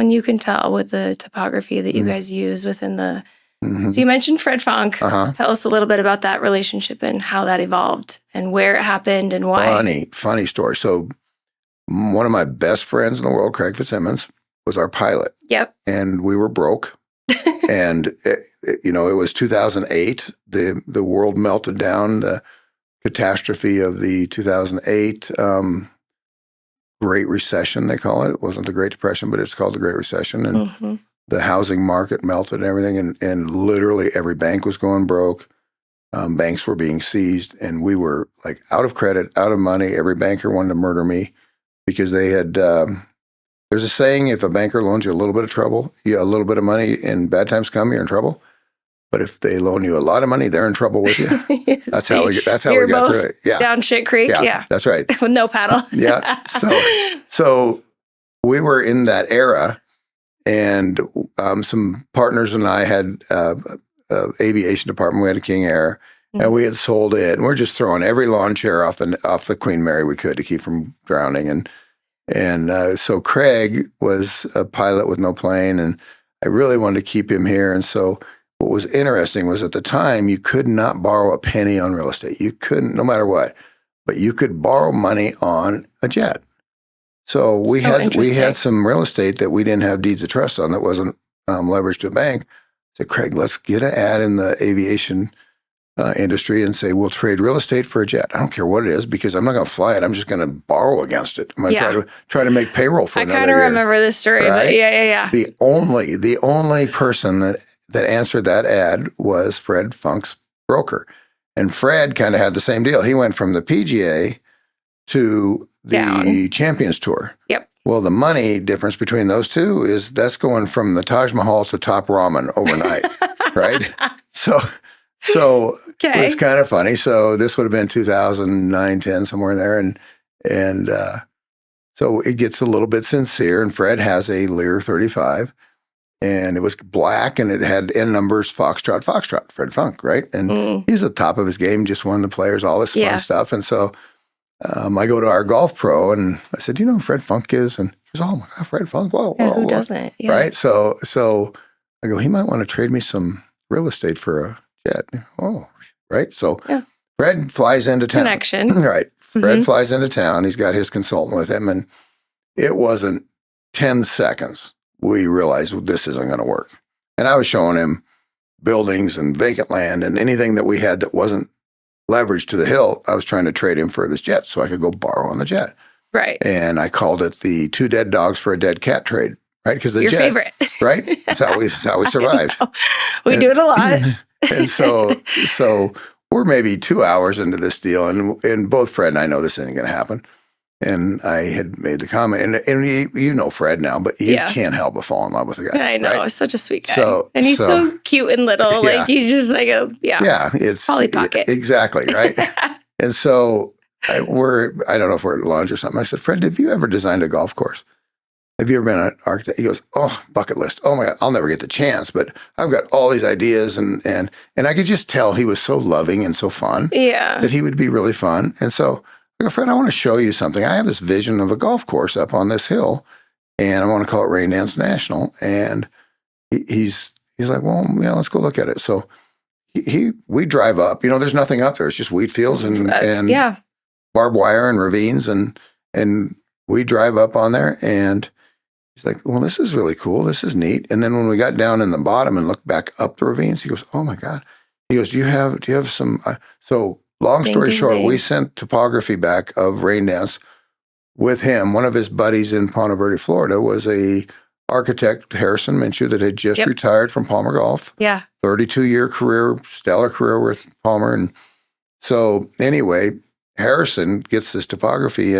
And you can tell with the topography that you guys use within the... Mm-hmm. So you mentioned Fred Funk. Uh-huh. Tell us a little bit about that relationship and how that evolved and where it happened and why. Funny story. So one of my best friends in the world, Craig Fitzsimmons, was our pilot. Yep. And we were broke. And, it was 2008. The world melted down. The catastrophe of the 2008 Great Recession, they call it. It wasn't the Great Depression, but it's called the Great Recession. And the housing market melted and everything. And literally every bank was going broke. Banks were being seized. And we were like out of credit, out of money. Every banker wanted to murder me because they had... there's a saying, if a banker loans you a little bit of trouble, a little bit of money, and bad times come, you're in trouble. But if they loan you a lot of money, they're in trouble with you. That's how we got through it. Yeah. Down shit creek. Yeah. That's right. With no paddle. Yeah. So we were in that era, and some partners and I had aviation department. We had a King Air, and we had sold it, and we're just throwing every lawn chair off the Queen Mary we could to keep from drowning. And so Craig was a pilot with no plane, and I really wanted to keep him here. And so what was interesting was at the time, you could not borrow a penny on real estate. You couldn't, no matter what, but you could borrow money on a jet. So we had some real estate that we didn't have deeds of trust on that wasn't leveraged to a bank. I said, Craig, let's get an ad in the aviation industry and say, we'll trade real estate for a jet. I don't care what it is because I'm not going to fly it. I'm just going to borrow against it. I'm going to try to make payroll for another year. I kind of remember this story, right? But yeah. The only person that answered that ad was Fred Funk's broker. And Fred kind of had the same deal. He went from the PGA to the Champions Tour. Yep. Well, the money difference between those two is that's going from the Taj Mahal to Top Ramen overnight, right? So it's kind of funny. So this would have been 2009, 10, somewhere in there. And so it gets a little bit sincere. And Fred has a Lear 35. And it was black, and it had end numbers, Foxtrot, Fred Funk, right? And he's at the top of his game, just won the players, all this fun stuff. And so I go to our golf pro, and I said, do you know who Fred Funk is? And he goes, oh my God, Fred Funk, whoa. Who doesn't? Yeah. Right? So I go, he might want to trade me some real estate for a jet. Oh, right? So Fred flies into town. Connection. Right. Fred flies into town. He's got his consultant with him, and it wasn't 10 seconds. We realized, well, this isn't going to work. And I was showing him buildings and vacant land and anything that we had that wasn't leveraged to the hill. I was trying to trade him for this jet so I could go borrow on the jet. Right. And I called it the 2 dead dogs for a dead cat trade, right? Because the Your jet, favorite. Right? That's how we survived. We do it a lot. And so we're maybe 2 hours into this deal, and both Fred and I know this isn't going to happen. And I had made the comment, and you know Fred now, but he can't help but fall in love with the guy. I know, right? He's such a sweet guy. And he's so cute and little. Like, he's just like it's Polly Pocket. Exactly, right? And so I don't know if we're at lunch or something. I said, Fred, have you ever designed a golf course? Have you ever been an architect? He goes, oh, bucket list. Oh my God, I'll never get the chance, but I've got all these ideas. And I could just tell he was so loving and so fun that he would be really fun. And so I go, Fred, I want to show you something. I have this vision of a golf course up on this hill, and I want to call it Rain Dance National. And he's like, well, yeah, let's go look at it. So we drive up. There's nothing up there. It's just wheat fields and barbed wire and ravines. And we drive up on there, and he's like, well, this is really cool. This is neat. And then when we got down in the bottom and looked back up the ravines, he goes, oh my God. He goes, do you have some? So long story short, we sent topography back of Rain Dance with him. One of his buddies in Ponte Verde, Florida, was a architect, Harrison Minshew, that had just retired from Palmer Golf. Yeah. 32-year career, stellar career with Palmer. And so anyway, Harrison gets this topography